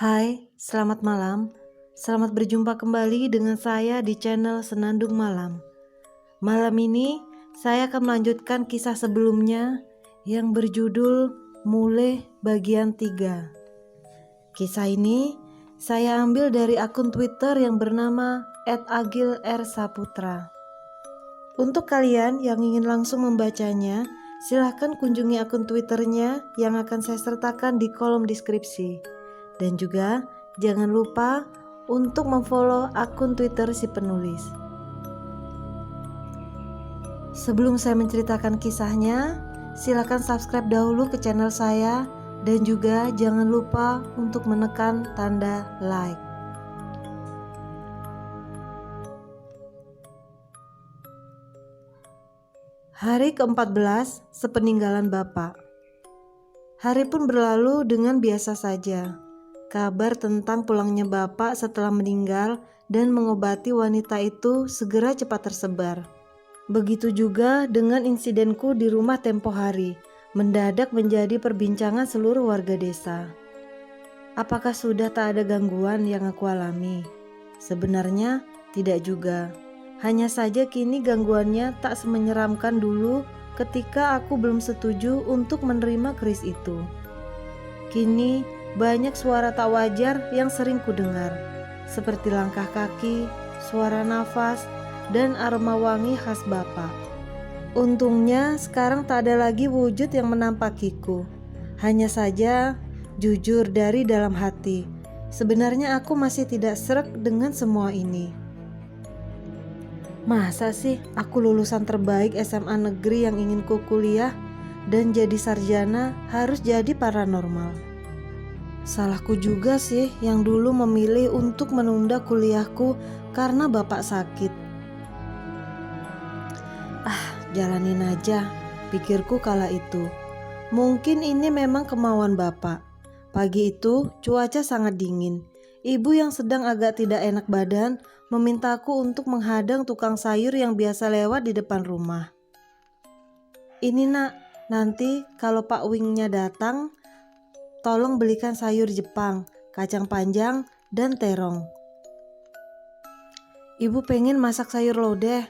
Hai, selamat malam. Selamat berjumpa kembali dengan saya di channel Senandung Malam. Malam ini saya akan melanjutkan kisah sebelumnya yang berjudul Mule bagian 3. Kisah ini saya ambil dari akun Twitter yang bernama @agilrsaputra. Untuk kalian yang ingin langsung membacanya, silahkan kunjungi akun Twitternya yang akan saya sertakan di kolom deskripsi. Dan juga jangan lupa untuk memfollow akun Twitter si penulis. Sebelum saya menceritakan kisahnya, silakan subscribe dahulu ke channel saya dan juga jangan lupa untuk menekan tanda like. Hari ke-14 sepeninggalan Bapak. Hari pun berlalu dengan biasa saja. Kabar tentang pulangnya Bapak setelah meninggal dan mengobati wanita itu segera cepat tersebar. Begitu juga dengan insidenku di rumah tempo hari, mendadak menjadi perbincangan seluruh warga desa. Apakah sudah tak ada gangguan yang aku alami? Sebenarnya tidak juga. Hanya saja kini gangguannya tak semenyeramkan dulu ketika aku belum setuju untuk menerima keris itu. Kini banyak suara tak wajar yang sering kudengar, seperti langkah kaki, suara nafas, dan aroma wangi khas Bapak. Untungnya sekarang tak ada lagi wujud yang menampakiku. Hanya saja, jujur dari dalam hati, sebenarnya aku masih tidak sreg dengan semua ini. Masa sih aku lulusan terbaik SMA negeri yang ingin ku kuliah dan jadi sarjana harus jadi paranormal? Salahku juga sih yang dulu memilih untuk menunda kuliahku karena Bapak sakit. Jalanin aja, pikirku kala itu. Mungkin ini memang kemauan Bapak. Pagi itu cuaca sangat dingin. Ibu yang sedang agak tidak enak badan memintaku untuk menghadang tukang sayur yang biasa lewat di depan rumah. Ini nak, nanti kalau Pak Wingnya datang, tolong belikan sayur Jepang, kacang panjang, dan terong. Ibu pengen masak sayur lodeh,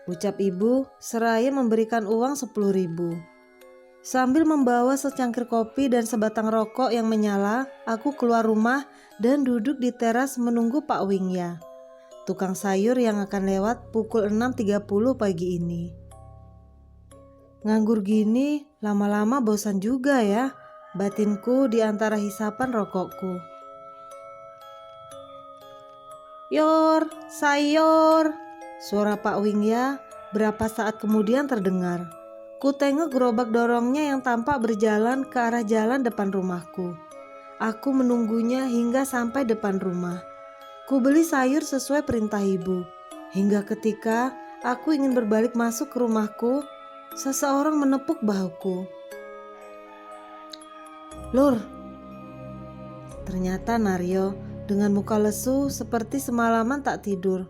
ucap ibu seraya memberikan uang 10.000. Sambil membawa secangkir kopi dan sebatang rokok yang menyala, aku keluar rumah dan duduk di teras menunggu Pak Wingya, tukang sayur yang akan lewat pukul 6.30 pagi ini. Nganggur gini lama-lama bosan juga ya, batinku di antara hisapan rokokku. Yor, sayur, suara Pak Wingya berapa saat kemudian terdengar. Ku tengok gerobak dorongnya yang tampak berjalan ke arah jalan depan rumahku. Aku menunggunya hingga sampai depan rumah. Ku beli sayur sesuai perintah ibu. Hingga ketika aku ingin berbalik masuk ke rumahku, seseorang menepuk bahuku. Lur, ternyata Naryo dengan muka lesu seperti semalaman tak tidur.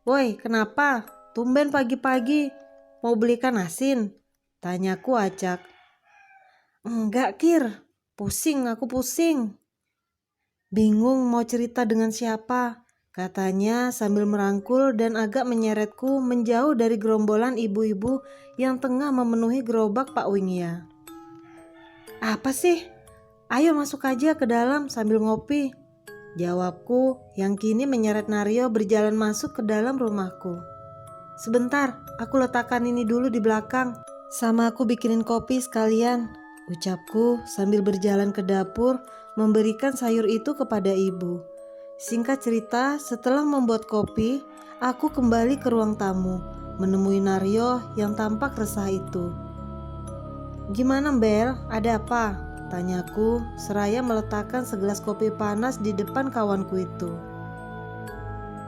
Woi, kenapa? Tumben pagi-pagi. Mau belikan asin? Tanyaku acak. Enggak, Kir. Aku pusing. Bingung mau cerita dengan siapa, katanya sambil merangkul dan agak menyeretku menjauh dari gerombolan ibu-ibu yang tengah memenuhi gerobak Pak Wingya. Apa sih? Ayo masuk aja ke dalam sambil ngopi, jawabku yang kini menyeret Naryo berjalan masuk ke dalam rumahku. Sebentar, aku letakkan ini dulu di belakang. Sama aku bikinin kopi sekalian, ucapku sambil berjalan ke dapur memberikan sayur itu kepada ibu. Singkat cerita, setelah membuat kopi, aku kembali ke ruang tamu, menemui Naryo yang tampak resah itu. Gimana Bel, ada apa? Tanyaku seraya meletakkan segelas kopi panas di depan kawanku itu.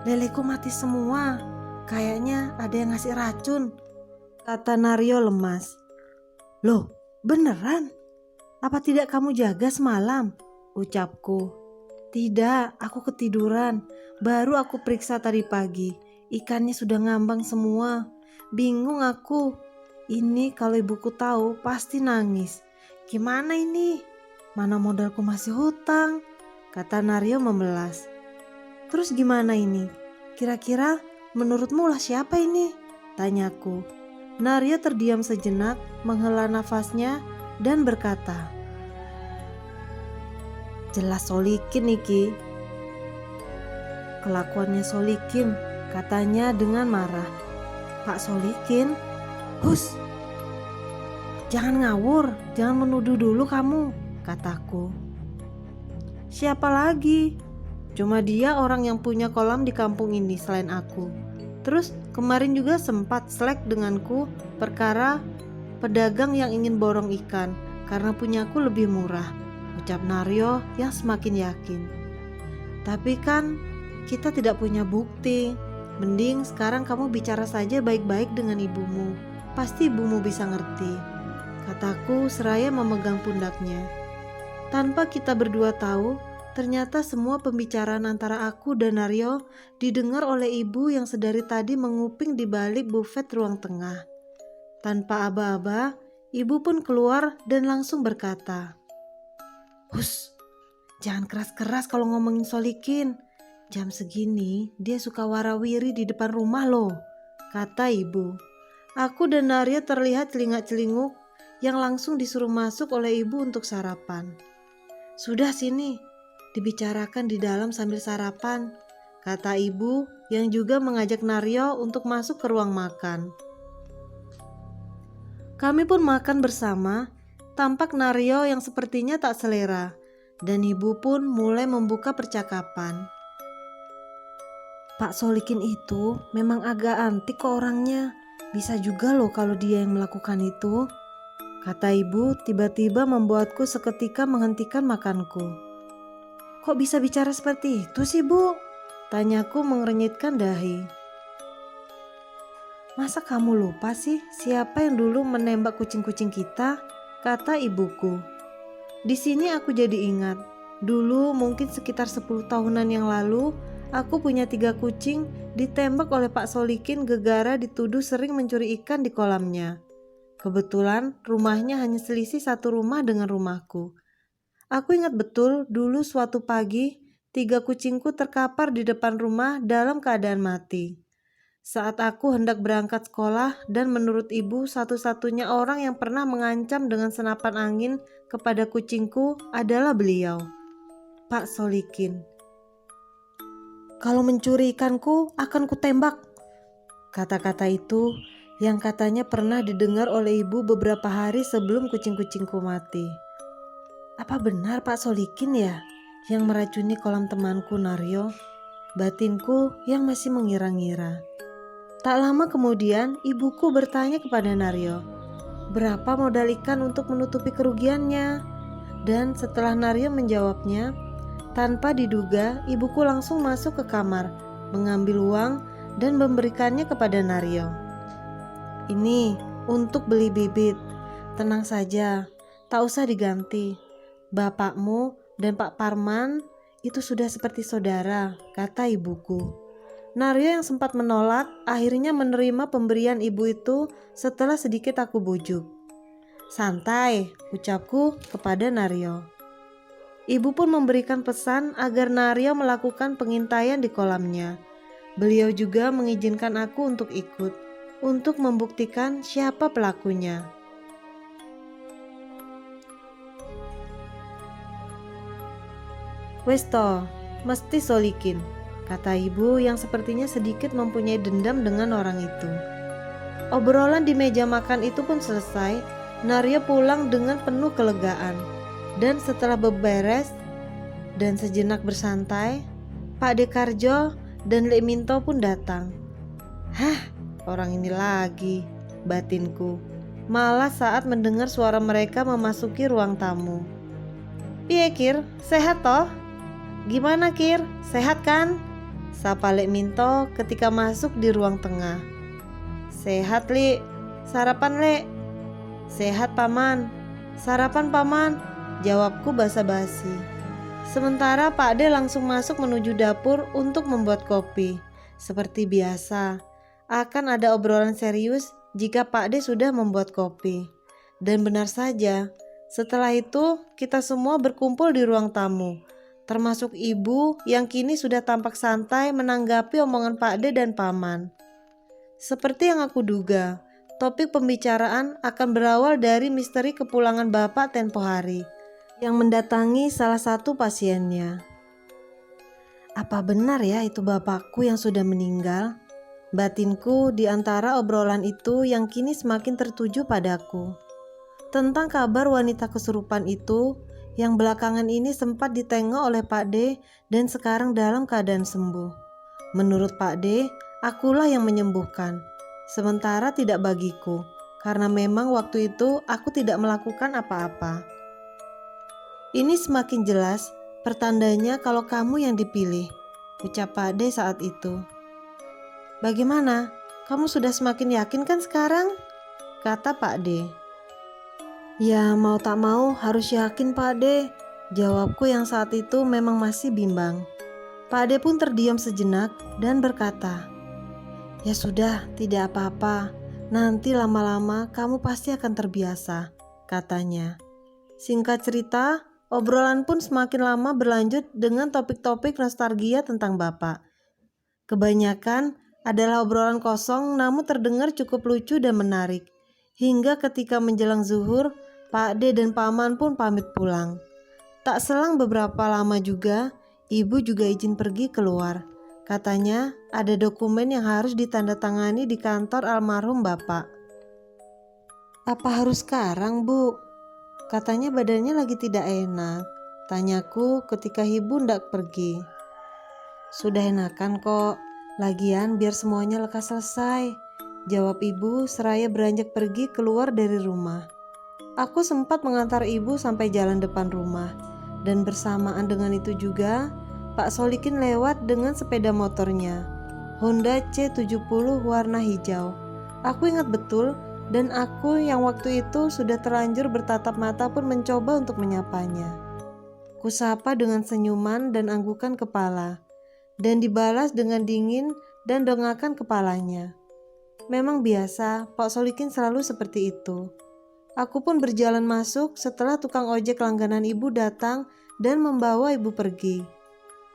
Leleku mati semua. Kayaknya ada yang ngasih racun, kata Naryo lemas. Loh, beneran? Apa tidak kamu jaga semalam? Ucapku. Tidak, aku ketiduran. Baru aku periksa tadi pagi. Ikannya sudah ngambang semua. Bingung aku. Ini kalau ibuku tahu pasti nangis. Gimana ini? Mana modalku masih hutang, kata Naryo memelas. Terus gimana ini? Kira-kira menurutmu lah siapa ini? Tanyaku. Naryo terdiam sejenak, menghela nafasnya dan berkata, jelas Solikin Niki. Kelakuannya Solikin, katanya dengan marah. Pak Solikin? Hus, jangan ngawur, jangan menuduh dulu kamu, kataku. Siapa lagi? Cuma dia orang yang punya kolam di kampung ini selain aku. Terus kemarin juga sempat selek denganku perkara pedagang yang ingin borong ikan karena punyaku lebih murah, ucap Naryo yang semakin yakin. Tapi kan kita tidak punya bukti. Mending sekarang kamu bicara saja baik-baik dengan ibumu. Pasti ibumu bisa ngerti, kataku seraya memegang pundaknya. Tanpa kita berdua tahu, ternyata semua pembicaraan antara aku dan Naryo didengar oleh ibu yang sedari tadi menguping di balik bufet ruang tengah. Tanpa aba-aba, ibu pun keluar dan langsung berkata, "Hus, jangan keras-keras kalau ngomongin Solikin. Jam segini dia suka warawiri di depan rumah loh," kata ibu. Aku dan Naryo terlihat celingak-celinguk yang langsung disuruh masuk oleh ibu untuk sarapan. "Sudah sini, dibicarakan di dalam sambil sarapan," kata ibu yang juga mengajak Naryo untuk masuk ke ruang makan. Kami pun makan bersama. Tampak Naryo yang sepertinya tak selera, dan ibu pun mulai membuka percakapan. Pak Solikin itu memang agak antik kok orangnya. Bisa juga loh kalau dia yang melakukan itu, kata ibu tiba-tiba membuatku seketika menghentikan makanku. Kok bisa bicara seperti itu sih, Bu? Tanyaku mengernyitkan dahi. Masa kamu lupa sih siapa yang dulu menembak kucing-kucing kita? Kata ibuku. Di sini aku jadi ingat. Dulu mungkin sekitar 10 tahunan yang lalu, aku punya 3 kucing ditembak oleh Pak Solikin gegara dituduh sering mencuri ikan di kolamnya. Kebetulan rumahnya hanya selisih 1 rumah dengan rumahku. Aku ingat betul dulu suatu pagi 3 kucingku terkapar di depan rumah dalam keadaan mati. Saat aku hendak berangkat sekolah dan menurut ibu satu-satunya orang yang pernah mengancam dengan senapan angin kepada kucingku adalah beliau, Pak Solikin. Kalau mencuri ikanku akan kutembak. Kata-kata itu yang katanya pernah didengar oleh ibu beberapa hari sebelum kucing-kucingku mati. Apa benar Pak Solikin ya yang meracuni kolam temanku Naryo? Batinku yang masih mengira-ngira. Tak lama kemudian ibuku bertanya kepada Naryo, berapa modal ikan untuk menutupi kerugiannya? Dan setelah Naryo menjawabnya, tanpa diduga ibuku langsung masuk ke kamar, mengambil uang dan memberikannya kepada Naryo. Ini untuk beli bibit, tenang saja, tak usah diganti. Bapakmu dan Pak Parman itu sudah seperti saudara, kata ibuku. Naryo yang sempat menolak akhirnya menerima pemberian ibu itu setelah sedikit aku bujuk. Santai, ucapku kepada Naryo. Ibu pun memberikan pesan agar Naryo melakukan pengintaian di kolamnya. Beliau juga mengizinkan aku untuk ikut, untuk membuktikan siapa pelakunya. Wes toh, mesti Solikin, kata ibu yang sepertinya sedikit mempunyai dendam dengan orang itu. Obrolan di meja makan itu pun selesai. Naryo pulang dengan penuh kelegaan. Dan setelah beberes dan sejenak bersantai, Pak Dekarjo dan Lek Minto pun datang. Hah, orang ini lagi, batinku. Malah saat mendengar suara mereka memasuki ruang tamu. Piye Kir, sehat toh? Gimana Kir, sehat kan? Sapa Lek Minto ketika masuk di ruang tengah. Sehat Li, sarapan Lek. Sehat Paman, sarapan Paman, jawabku basa-basi. Sementara Pak De langsung masuk menuju dapur untuk membuat kopi. Seperti biasa, akan ada obrolan serius jika Pak De sudah membuat kopi. Dan benar saja, Setelah itu, kita semua berkumpul di ruang tamu, termasuk ibu yang kini sudah tampak santai menanggapi omongan Pak D dan Paman. Seperti yang aku duga, topik pembicaraan akan berawal dari misteri kepulangan Bapak tempo hari yang mendatangi salah satu pasiennya. Apa benar ya itu bapakku yang sudah meninggal? Batinku di antara obrolan itu yang kini semakin tertuju padaku. Tentang kabar wanita kesurupan itu yang belakangan ini sempat ditengok oleh Pak D dan sekarang dalam keadaan sembuh. Menurut Pak D, akulah yang menyembuhkan. Sementara tidak bagiku, karena memang waktu itu aku tidak melakukan apa-apa. Ini semakin jelas pertandanya kalau kamu yang dipilih, ucap Pak D saat itu. Bagaimana? Kamu sudah semakin yakin kan sekarang? Kata Pak D. Ya mau tak mau harus yakin Pak D, jawabku yang saat itu memang masih bimbang. Pak D pun terdiam sejenak dan berkata, ya sudah, tidak apa-apa, nanti lama-lama kamu pasti akan terbiasa, katanya. Singkat cerita, obrolan pun semakin lama berlanjut dengan topik-topik nostalgia tentang Bapak. Kebanyakan adalah obrolan kosong namun terdengar cukup lucu dan menarik. Hingga ketika menjelang zuhur, Pak D dan Paman pun pamit pulang. Tak selang beberapa lama juga, ibu juga izin pergi keluar. Katanya ada dokumen yang harus ditandatangani di kantor almarhum Bapak. Apa harus sekarang, Bu? Katanya badannya lagi tidak enak, tanyaku ketika ibu hendak pergi. Sudah enakan kok, lagian biar semuanya lekas selesai, jawab ibu seraya beranjak pergi keluar dari rumah. Aku sempat mengantar ibu sampai jalan depan rumah, dan bersamaan dengan itu juga, Pak Solikin lewat dengan sepeda motornya, Honda C70 warna hijau. Aku ingat betul, dan aku yang waktu itu sudah terlanjur bertatap mata pun mencoba untuk menyapanya. Kusapa dengan senyuman dan anggukan kepala, dan dibalas dengan dingin dan dongakkan kepalanya. Memang biasa, Pak Solikin selalu seperti itu. Aku pun berjalan masuk setelah tukang ojek langganan ibu datang dan membawa ibu pergi.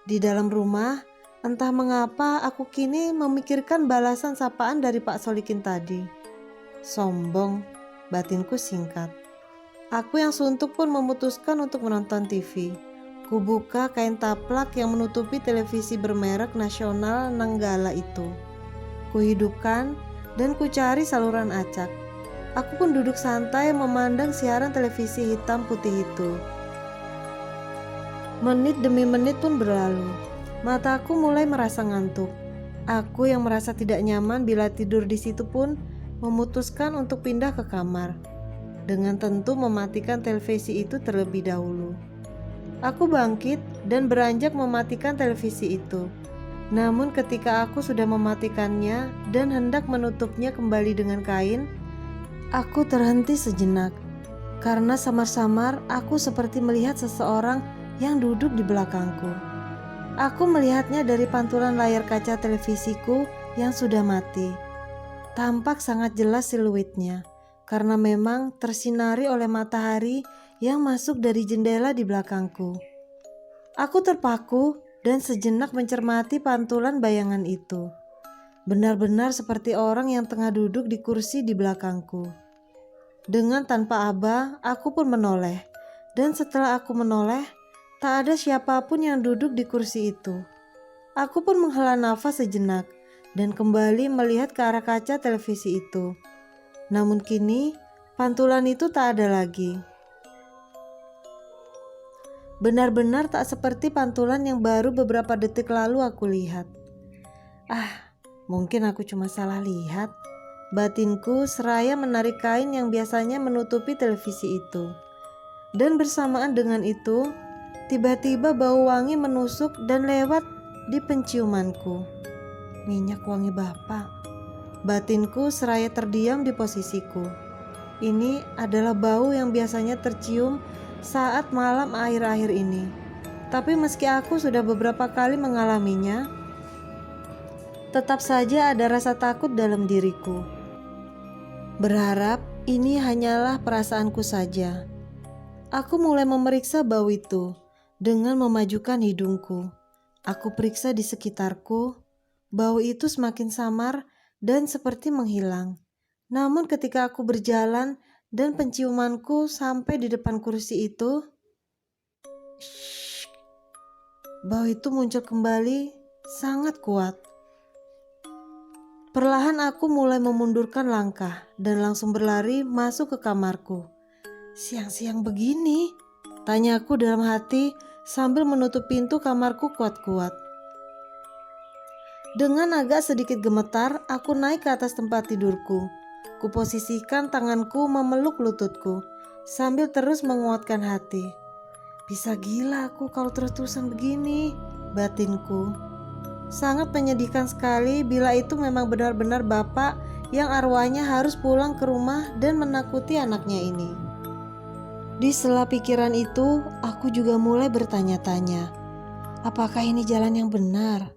Di dalam rumah, entah mengapa aku kini memikirkan balasan sapaan dari Pak Solikin tadi. Sombong, batinku singkat. Aku yang suntuk pun memutuskan untuk menonton TV. Kubuka kain taplak yang menutupi televisi bermerek nasional Nanggala itu. Kuhidupkan dan kucari saluran acak. Aku pun duduk santai memandang siaran televisi hitam putih itu. Menit demi menit pun berlalu. Mataku mulai merasa ngantuk. Aku yang merasa tidak nyaman bila tidur di situ pun memutuskan untuk pindah ke kamar, dengan tentu mematikan televisi itu terlebih dahulu. Aku bangkit dan beranjak mematikan televisi itu. Namun ketika aku sudah mematikannya dan hendak menutupnya kembali dengan kain, aku terhenti sejenak, karena samar-samar aku seperti melihat seseorang yang duduk di belakangku. Aku melihatnya dari pantulan layar kaca televisiku yang sudah mati. Tampak sangat jelas siluetnya, karena memang tersinari oleh matahari yang masuk dari jendela di belakangku. Aku terpaku dan sejenak mencermati pantulan bayangan itu. Benar-benar seperti orang yang tengah duduk di kursi di belakangku. Dengan tanpa aba, aku pun menoleh. Dan setelah aku menoleh, tak ada siapapun yang duduk di kursi itu. Aku pun menghela nafas sejenak dan kembali melihat ke arah kaca televisi itu. Namun kini, pantulan itu tak ada lagi. Benar-benar tak seperti pantulan yang baru beberapa detik lalu aku lihat. Mungkin aku cuma salah lihat. Batinku seraya menarik kain yang biasanya menutupi televisi itu. Dan bersamaan dengan itu, tiba-tiba bau wangi menusuk dan lewat di penciumanku. Minyak wangi Bapak. Batinku seraya terdiam di posisiku. Ini adalah bau yang biasanya tercium saat malam akhir-akhir ini. Tapi meski aku sudah beberapa kali mengalaminya, tetap saja ada rasa takut dalam diriku. Berharap ini hanyalah perasaanku saja. Aku mulai memeriksa bau itu dengan memajukan hidungku. Aku periksa di sekitarku. Bau itu semakin samar dan seperti menghilang. Namun ketika aku berjalan dan penciumanku sampai di depan kursi itu, bau itu muncul kembali sangat kuat. Perlahan aku mulai memundurkan langkah dan langsung berlari masuk ke kamarku. Siang-siang begini, tanyaku dalam hati sambil menutup pintu kamarku kuat-kuat. Dengan agak sedikit gemetar, aku naik ke atas tempat tidurku. Kuposisikan tanganku memeluk lututku sambil terus menguatkan hati. Bisa gila aku kalau terus-terusan begini, batinku. Sangat menyedihkan sekali bila itu memang benar-benar bapak yang arwahnya harus pulang ke rumah dan menakuti anaknya ini. Di sela pikiran itu, aku juga mulai bertanya-tanya, apakah ini jalan yang benar?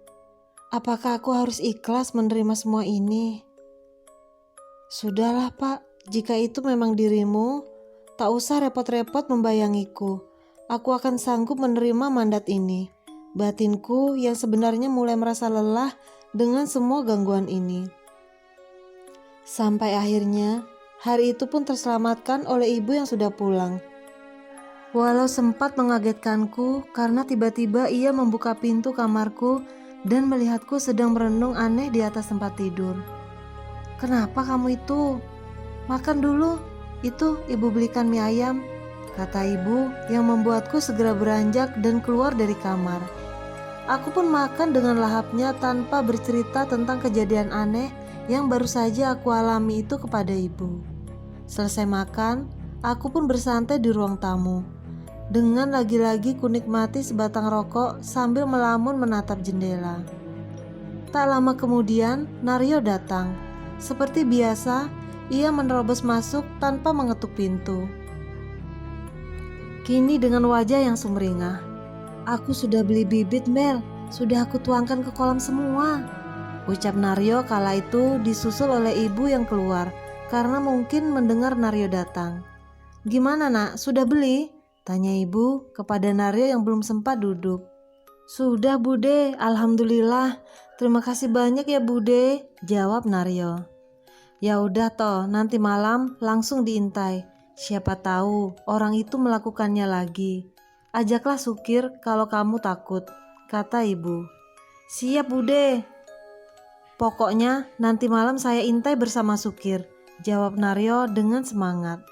Apakah aku harus ikhlas menerima semua ini? Sudahlah Pak, jika itu memang dirimu, tak usah repot-repot membayangiku. Aku akan sanggup menerima mandat ini. Batinku yang sebenarnya mulai merasa lelah dengan semua gangguan ini. Sampai akhirnya, hari itu pun terselamatkan oleh ibu yang sudah pulang. Walau sempat mengagetkanku karena tiba-tiba ia membuka pintu kamarku dan melihatku sedang merenung aneh di atas tempat tidur. "Kenapa kamu itu? Makan dulu, itu ibu belikan mie ayam," kata ibu yang membuatku segera beranjak dan keluar dari kamar. Aku pun makan dengan lahapnya tanpa bercerita tentang kejadian aneh yang baru saja aku alami itu kepada ibu. Selesai makan, aku pun bersantai di ruang tamu. Dengan lagi-lagi kunikmati sebatang rokok sambil melamun menatap jendela. Tak lama kemudian, Naryo datang. Seperti biasa, ia menerobos masuk tanpa mengetuk pintu. Kini dengan wajah yang sumringah. "Aku sudah beli bibit, Mel. Sudah aku tuangkan ke kolam semua," ucap Naryo kala itu disusul oleh ibu yang keluar karena mungkin mendengar Naryo datang. "Gimana nak, sudah beli?" tanya ibu kepada Naryo yang belum sempat duduk. "Sudah Bude, alhamdulillah. Terima kasih banyak ya Bude," jawab Naryo. "Ya udah toh, nanti malam langsung diintai. Siapa tahu orang itu melakukannya lagi. Ajaklah Sukir kalau kamu takut," kata ibu. "Siap Bude. Pokoknya nanti malam saya intai bersama Sukir," jawab Naryo dengan semangat.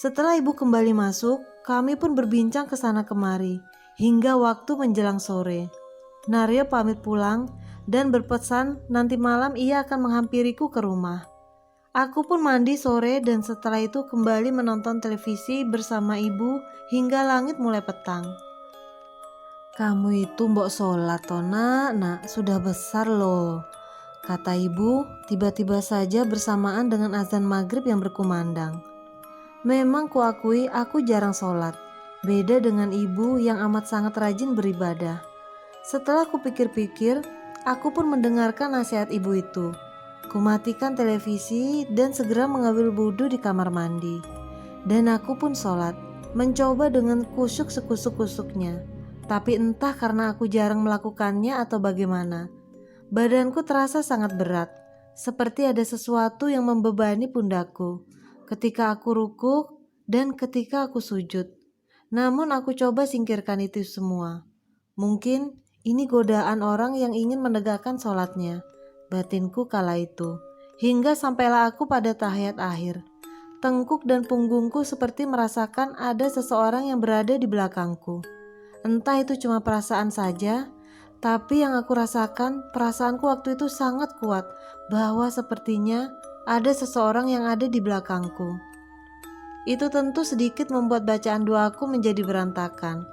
Setelah ibu kembali masuk, kami pun berbincang ke sana kemari hingga waktu menjelang sore. Naryo pamit pulang dan berpesan nanti malam ia akan menghampiriku ke rumah. Aku pun mandi sore dan setelah itu kembali menonton televisi bersama ibu hingga langit mulai petang. "Kamu itu mbok sholat toh nak, sudah besar loh," kata ibu tiba-tiba saja bersamaan dengan azan maghrib yang berkumandang. Memang kuakui aku jarang sholat, beda dengan ibu yang amat sangat rajin beribadah. Setelah kupikir-pikir, aku pun mendengarkan nasihat ibu itu. Kumatikan televisi dan segera mengambil wudhu di kamar mandi. Dan aku pun sholat, mencoba dengan kusyuk sekusuk-kusuknya. Tapi entah karena aku jarang melakukannya atau bagaimana, badanku terasa sangat berat, seperti ada sesuatu yang membebani pundakku ketika aku rukuk dan ketika aku sujud. Namun aku coba singkirkan itu semua. Mungkin ini godaan orang yang ingin menegakkan sholatnya, batinku kala itu. Hingga sampailah aku pada tahiyat akhir. Tengkuk dan punggungku seperti merasakan ada seseorang yang berada di belakangku. Entah itu cuma perasaan saja, tapi yang aku rasakan, perasaanku waktu itu sangat kuat bahwa sepertinya ada seseorang yang ada di belakangku. Itu tentu sedikit membuat bacaan doaku menjadi berantakan.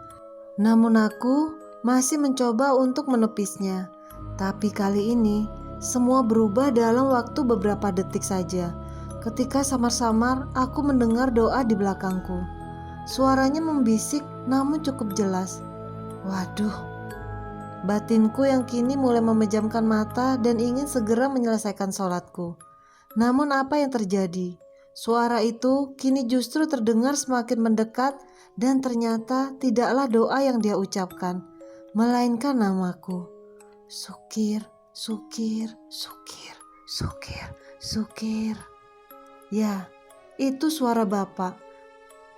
Namun aku masih mencoba untuk menepisnya. Tapi kali ini semua berubah dalam waktu beberapa detik saja. Ketika samar-samar aku mendengar doa di belakangku. Suaranya membisik namun cukup jelas. Waduh, batinku yang kini mulai memejamkan mata dan ingin segera menyelesaikan sholatku. Namun apa yang terjadi? Suara itu kini justru terdengar semakin mendekat Dan ternyata tidaklah doa yang dia ucapkan, melainkan namaku. Sukir, Sukir, Sukir, Sukir, Sukir. Ya, itu suara Bapak.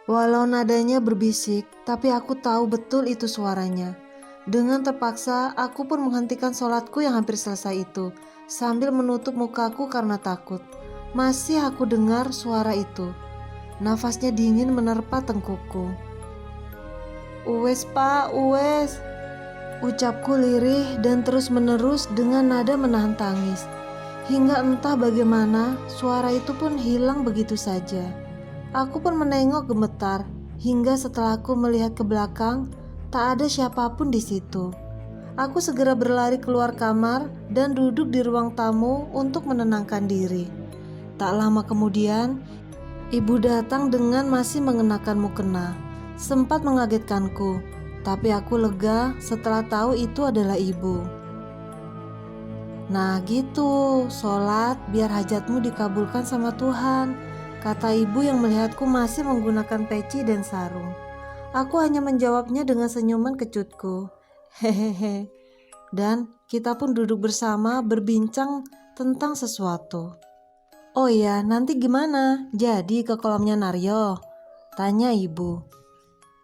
Walau nadanya berbisik, tapi aku tahu betul itu suaranya. Dengan terpaksa, aku pun menghentikan sholatku yang hampir selesai itu, sambil menutup mukaku karena takut. Masih aku dengar suara itu. Nafasnya dingin menerpa tengkukku. "Uwes Pak, Uwes," ucapku lirih dan terus-menerus dengan nada menahan tangis. Hingga entah bagaimana, suara itu pun hilang begitu saja. Aku pun menengok gemetar, hingga setelah aku melihat ke belakang, tak ada siapapun di situ. Aku segera berlari keluar kamar dan duduk di ruang tamu untuk menenangkan diri. Tak lama kemudian, ibu datang dengan masih mengenakan mukena. Sempat mengagetkanku, tapi aku lega setelah tahu itu adalah ibu. "Nah gitu, sholat biar hajatmu dikabulkan sama Tuhan," kata ibu yang melihatku masih menggunakan peci dan sarung. Aku hanya menjawabnya dengan senyuman kecutku. Hehehe. Dan kita pun duduk bersama berbincang tentang sesuatu. "Oh ya, nanti gimana? Jadi ke kolamnya Naryo?" tanya ibu.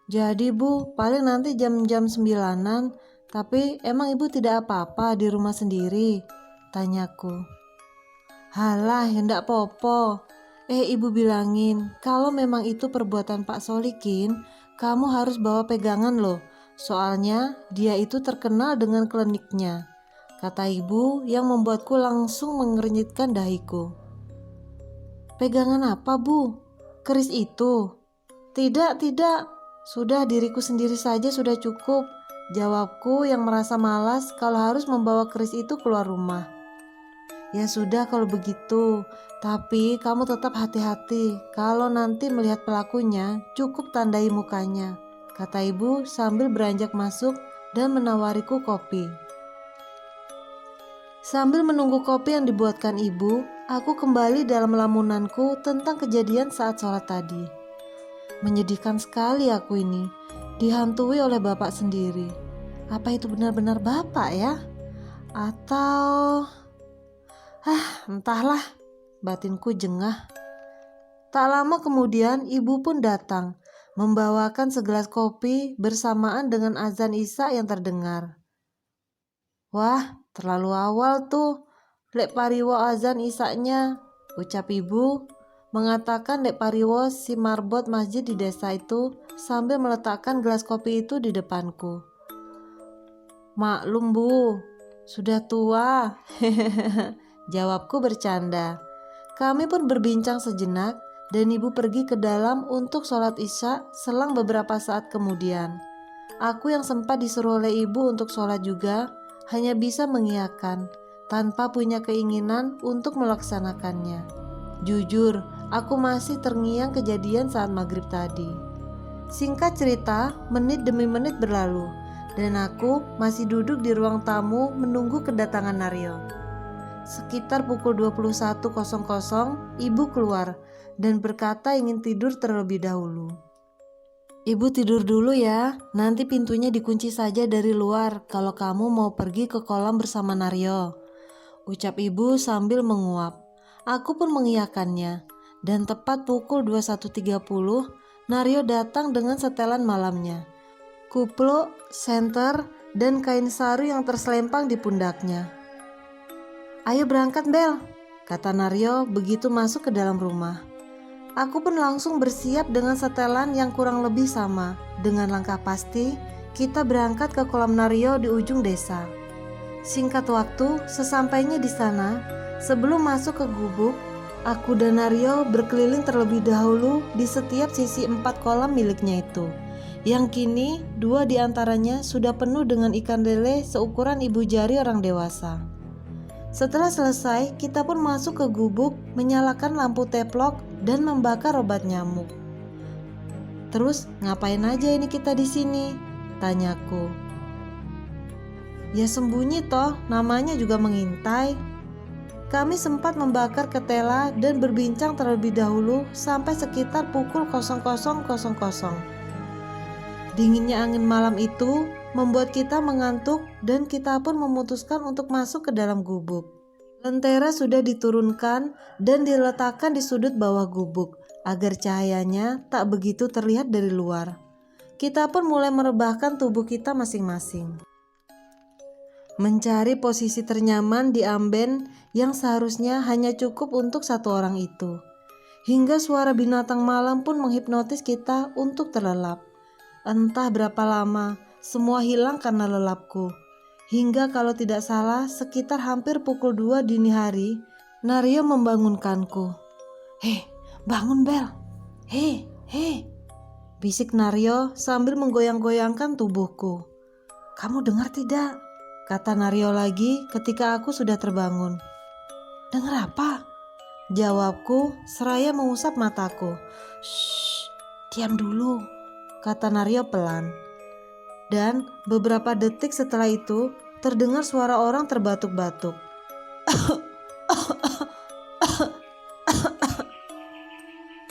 "Jadi Bu, paling nanti jam-jam 9-an, tapi emang ibu tidak apa-apa di rumah sendiri?" tanyaku. "Halah, hendak popo. Ibu bilangin, kalau memang itu perbuatan Pak Solikin, kamu harus bawa pegangan loh. Soalnya dia itu terkenal dengan kliniknya," kata ibu yang membuatku langsung mengernyitkan dahiku. "Pegangan apa Bu? Keris itu?" Tidak. Sudah diriku sendiri saja sudah cukup," jawabku yang merasa malas kalau harus membawa keris itu keluar rumah. "Ya sudah kalau begitu, tapi kamu tetap hati-hati. Kalau nanti melihat pelakunya, cukup tandai mukanya," kata ibu sambil beranjak masuk dan menawariku kopi. Sambil menunggu kopi yang dibuatkan ibu, aku kembali dalam lamunanku tentang kejadian saat sholat tadi. Menyedihkan sekali aku ini, dihantui oleh bapak sendiri. Apa itu benar-benar bapak ya? Atau... entahlah, batinku jengah. Tak lama kemudian ibu pun datang, membawakan segelas kopi bersamaan dengan azan Isya yang terdengar. "Wah, terlalu awal tuh, lek pariwo azan Isyanya," ucap ibu, mengatakan lek pariwo si marbot masjid di desa itu sambil meletakkan gelas kopi itu di depanku. "Maklum Bu, sudah tua," jawabku bercanda. Kami pun berbincang sejenak dan ibu pergi ke dalam untuk sholat Isya selang beberapa saat kemudian. Aku yang sempat disuruh oleh ibu untuk sholat juga hanya bisa mengiyakan tanpa punya keinginan untuk melaksanakannya. Jujur, aku masih terngiang kejadian saat maghrib tadi. Singkat cerita, menit demi menit berlalu dan aku masih duduk di ruang tamu menunggu kedatangan Naryo. Sekitar pukul 21.00, ibu keluar dan berkata ingin tidur terlebih dahulu. "Ibu tidur dulu ya, nanti pintunya dikunci saja dari luar kalau kamu mau pergi ke kolam bersama Naryo," ucap ibu sambil menguap. Aku pun mengiyakannya, dan tepat pukul 21.30, Naryo datang dengan setelan malamnya. Kupluk, senter, dan kain saru yang terselempang di pundaknya. "Ayo berangkat Bel," kata Naryo begitu masuk ke dalam rumah. Aku pun langsung bersiap dengan setelan yang kurang lebih sama. Dengan langkah pasti, kita berangkat ke kolam Naryo di ujung desa. Singkat waktu, sesampainya di sana, sebelum masuk ke gubuk, aku dan Naryo berkeliling terlebih dahulu di setiap sisi 4 kolam miliknya itu. Yang kini 2 diantaranya sudah penuh dengan ikan lele seukuran ibu jari orang dewasa. Setelah selesai, kita pun masuk ke gubuk, menyalakan lampu teplok dan membakar obat nyamuk. "Terus ngapain aja ini kita di sini?" tanyaku. "Ya sembunyi toh, namanya juga mengintai." Kami sempat membakar ketela dan berbincang terlebih dahulu sampai sekitar pukul 00.00. Dinginnya angin malam itu membuat kita mengantuk dan kita pun memutuskan untuk masuk ke dalam gubuk. Lentera sudah diturunkan dan diletakkan di sudut bawah gubuk agar cahayanya tak begitu terlihat dari luar. Kita pun mulai merebahkan tubuh kita masing-masing. Mencari posisi ternyaman di amben yang seharusnya hanya cukup untuk satu orang itu. Hingga suara binatang malam pun menghipnotis kita untuk terlelap. Entah berapa lama, semua hilang karena lelapku. Hingga kalau tidak salah sekitar hampir pukul 2 dini hari, Naryo membangunkanku. "Hei, bangun Bel. Hei, hei," bisik Naryo sambil menggoyang-goyangkan tubuhku. "Kamu dengar tidak?" kata Naryo lagi ketika aku sudah terbangun. "Dengar apa?" jawabku seraya mengusap mataku. "Shh, diam dulu," kata Naryo pelan. Dan beberapa detik setelah itu terdengar suara orang terbatuk-batuk.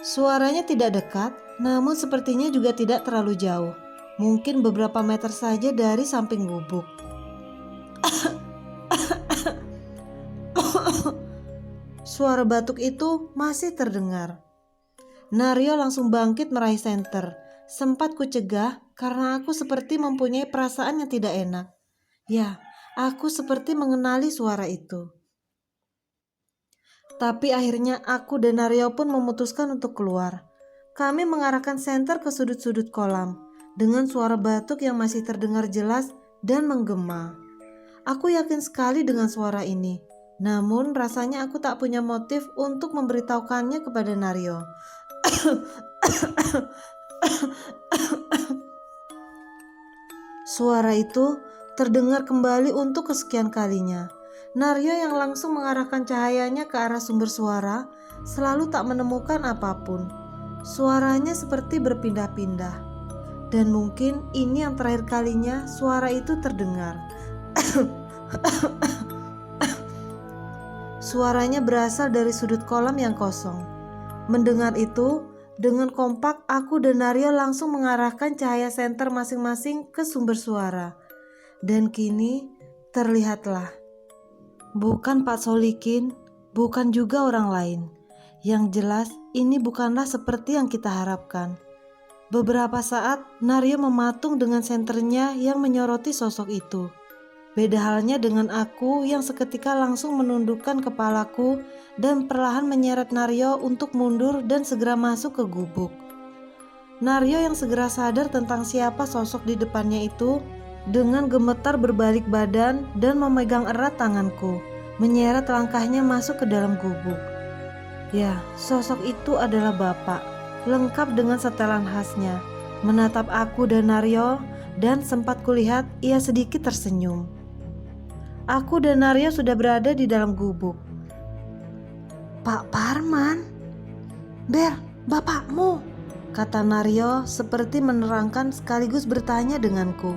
Suaranya tidak dekat, namun sepertinya juga tidak terlalu jauh. Mungkin beberapa meter saja dari samping gubuk. Suara batuk itu masih terdengar. Naryo langsung bangkit meraih senter. Sempat ku cegah karena aku seperti mempunyai perasaan yang tidak enak. Ya, aku seperti mengenali suara itu. Tapi akhirnya aku dan Naryo pun memutuskan untuk keluar. Kami mengarahkan senter ke sudut-sudut kolam dengan suara batuk yang masih terdengar jelas dan menggema. Aku yakin sekali dengan suara ini. Namun rasanya aku tak punya motif untuk memberitahukannya kepada Naryo. Suara itu terdengar kembali untuk kesekian kalinya. Naryo yang langsung mengarahkan cahayanya ke arah sumber suara selalu tak menemukan apapun. Suaranya seperti berpindah-pindah. Dan mungkin ini yang terakhir kalinya suara itu terdengar. Suaranya berasal dari sudut kolam yang kosong. Mendengar itu, dengan kompak aku dan Naryo langsung mengarahkan cahaya senter masing-masing ke sumber suara. Dan kini terlihatlah. Bukan Pak Solikin, bukan juga orang lain. Yang jelas ini bukanlah seperti yang kita harapkan. Beberapa saat Naryo mematung dengan senternya yang menyoroti sosok itu. Beda halnya dengan aku yang seketika langsung menundukkan kepalaku dan perlahan menyeret Naryo untuk mundur dan segera masuk ke gubuk. Naryo yang segera sadar tentang siapa sosok di depannya itu dengan gemetar berbalik badan dan memegang erat tanganku, menyeret langkahnya masuk ke dalam gubuk. Ya, sosok itu adalah Bapak, lengkap dengan setelan khasnya, menatap aku dan Naryo dan sempat kulihat ia sedikit tersenyum. Aku dan Naryo sudah berada di dalam gubuk. "Pak Parman." "Bel, bapakmu," kata Naryo seperti menerangkan sekaligus bertanya denganku.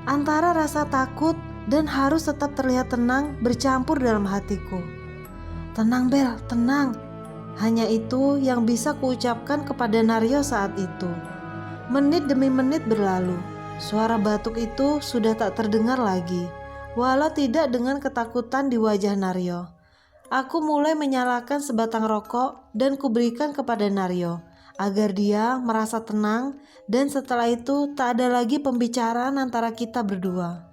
Antara rasa takut dan harus tetap terlihat tenang bercampur dalam hatiku. "Tenang Bel, tenang." Hanya itu yang bisa kuucapkan kepada Naryo saat itu. Menit demi menit berlalu. Suara batuk itu sudah tak terdengar lagi. Walau tidak dengan ketakutan di wajah Naryo. Aku mulai menyalakan sebatang rokok dan kuberikan kepada Naryo agar dia merasa tenang, dan setelah itu tak ada lagi pembicaraan antara kita berdua.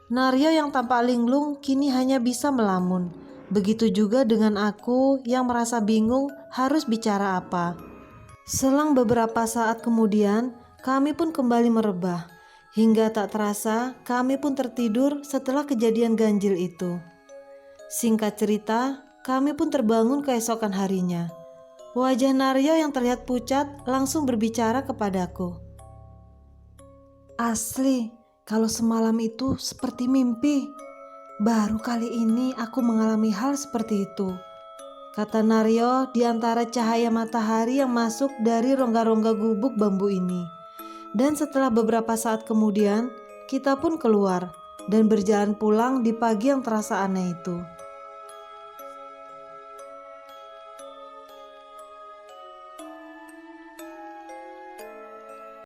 Naryo yang tampak linglung kini hanya bisa melamun. Begitu juga dengan aku yang merasa bingung harus bicara apa. Selang beberapa saat kemudian kami pun kembali merebah. Hingga tak terasa kami pun tertidur setelah kejadian ganjil itu. Singkat cerita, kami pun terbangun keesokan harinya. Wajah Naryo yang terlihat pucat langsung berbicara kepadaku. "Asli, kalau semalam itu seperti mimpi. Baru kali ini aku mengalami hal seperti itu," kata Naryo di antara cahaya matahari yang masuk dari rongga-rongga gubuk bambu ini. Dan setelah beberapa saat kemudian, kita pun keluar dan berjalan pulang di pagi yang terasa aneh itu.